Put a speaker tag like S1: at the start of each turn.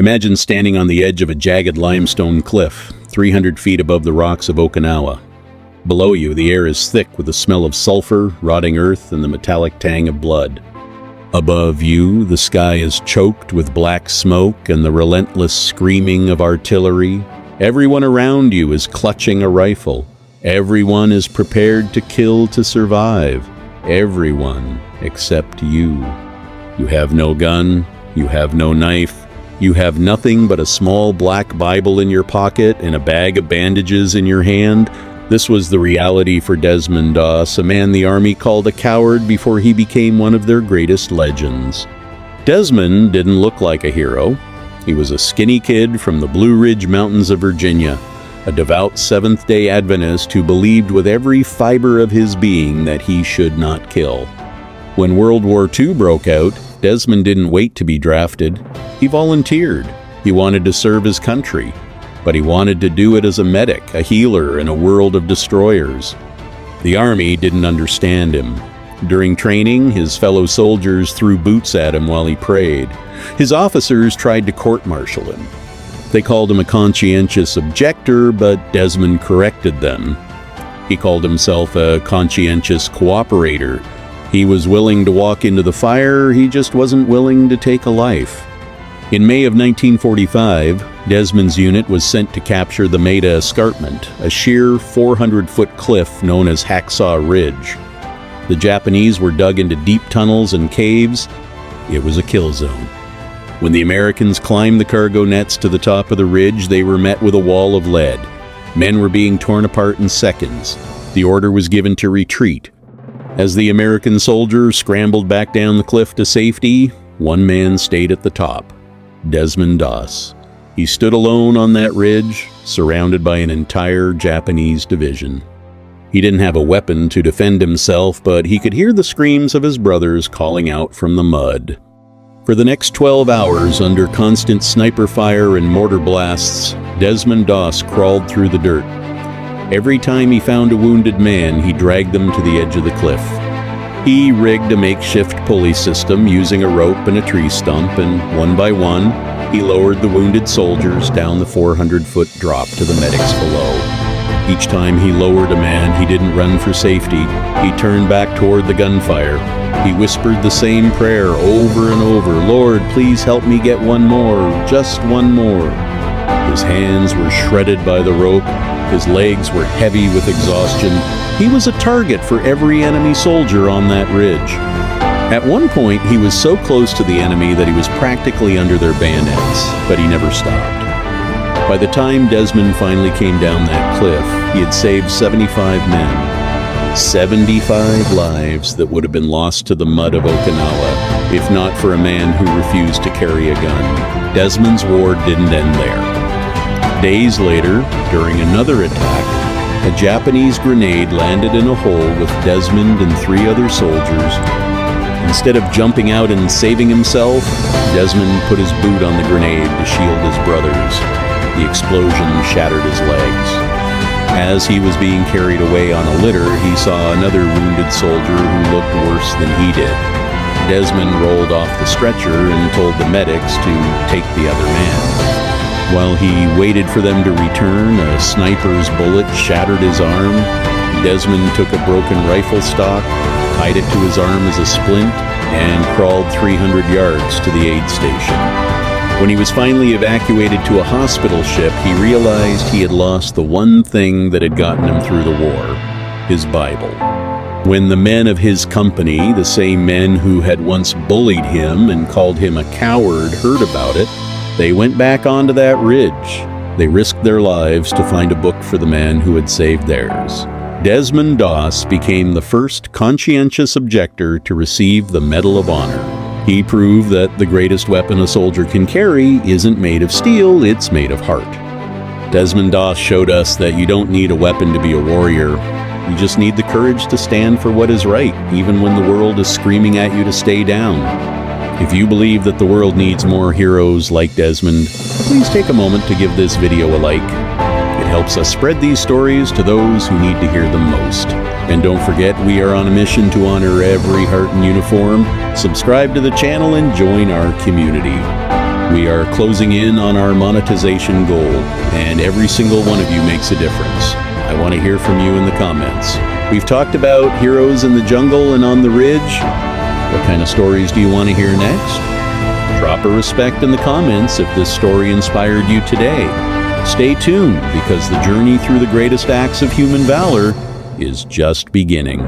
S1: Imagine standing on the edge of a jagged limestone cliff, 300 feet above the rocks of Okinawa. Below you, the air is thick with the smell of sulfur, rotting earth, and the metallic tang of blood. Above you, the sky is choked with black smoke and the relentless screaming of artillery. Everyone around you is clutching a rifle. Everyone is prepared to kill to survive. Everyone except you. You have no gun. You have no knife. You have nothing but a small black Bible in your pocket and a bag of bandages in your hand. This was the reality for Desmond Doss, a man the Army called a coward before he became one of their greatest legends. Desmond didn't look like a hero. He was a skinny kid from the Blue Ridge Mountains of Virginia, a devout Seventh-day Adventist who believed with every fiber of his being that he should not kill. When World War II broke out, Desmond didn't wait to be drafted. He volunteered. He wanted to serve his country, but he wanted to do it as a medic, a healer in a world of destroyers. The Army didn't understand him. During training, his fellow soldiers threw boots at him while he prayed. His officers tried to court-martial him. They called him a conscientious objector, but Desmond corrected them. He called himself a conscientious cooperator. He was willing to walk into the fire, he just wasn't willing to take a life. In May of 1945, Desmond's unit was sent to capture the Maida Escarpment, a sheer 400-foot cliff known as Hacksaw Ridge. The Japanese were dug into deep tunnels and caves. It was a kill zone. When the Americans climbed the cargo nets to the top of the ridge, they were met with a wall of lead. Men were being torn apart in seconds. The order was given to retreat. As the American soldiers scrambled back down the cliff to safety, one man stayed at the top. Desmond Doss. He stood alone on that ridge, surrounded by an entire Japanese division. He didn't have a weapon to defend himself, but he could hear the screams of his brothers calling out from the mud. For the next 12 hours, under constant sniper fire and mortar blasts, Desmond Doss crawled through the dirt. Every time he found a wounded man, he dragged them to the edge of the cliff. He rigged a makeshift pulley system using a rope and a tree stump, and one by one, he lowered the wounded soldiers down the 400-foot drop to the medics below. Each time he lowered a man, he didn't run for safety. He turned back toward the gunfire. He whispered the same prayer over and over, "Lord, please help me get one more, just one more." His hands were shredded by the rope. His legs were heavy with exhaustion. He was a target for every enemy soldier on that ridge. At one point, he was so close to the enemy that he was practically under their bayonets, but he never stopped. By the time Desmond finally came down that cliff, he had saved 75 men. 75 lives that would have been lost to the mud of Okinawa, if not for a man who refused to carry a gun. Desmond's war didn't end there. Days later, during another attack, a Japanese grenade landed in a hole with Desmond and 3 other soldiers. Instead of jumping out and saving himself, Desmond put his boot on the grenade to shield his brothers. The explosion shattered his legs. As he was being carried away on a litter, he saw another wounded soldier who looked worse than he did. Desmond rolled off the stretcher and told the medics to take the other man. While he waited for them to return, a sniper's bullet shattered his arm. Desmond took a broken rifle stock, tied it to his arm as a splint, and crawled 300 yards to the aid station. When he was finally evacuated to a hospital ship, he realized he had lost the one thing that had gotten him through the war, his Bible. When the men of his company, the same men who had once bullied him and called him a coward, heard about it, they went back onto that ridge. They risked their lives to find a book for the man who had saved theirs. Desmond Doss became the first conscientious objector to receive the Medal of Honor. He proved that the greatest weapon a soldier can carry isn't made of steel, it's made of heart. Desmond Doss showed us that you don't need a weapon to be a warrior. You just need the courage to stand for what is right, even when the world is screaming at you to stay down. If you believe that the world needs more heroes like Desmond, please take a moment to give this video a like. It helps us spread these stories to those who need to hear them most. And don't forget, we are on a mission to honor every heart in uniform. Subscribe to the channel and join our community. We are closing in on our monetization goal, and every single one of you makes a difference. I want to hear from you in the comments. We've talked about heroes in the jungle and on the ridge. What kind of stories do you want to hear next? Drop a respect in the comments if this story inspired you today. Stay tuned, because the journey through the greatest acts of human valor is just beginning.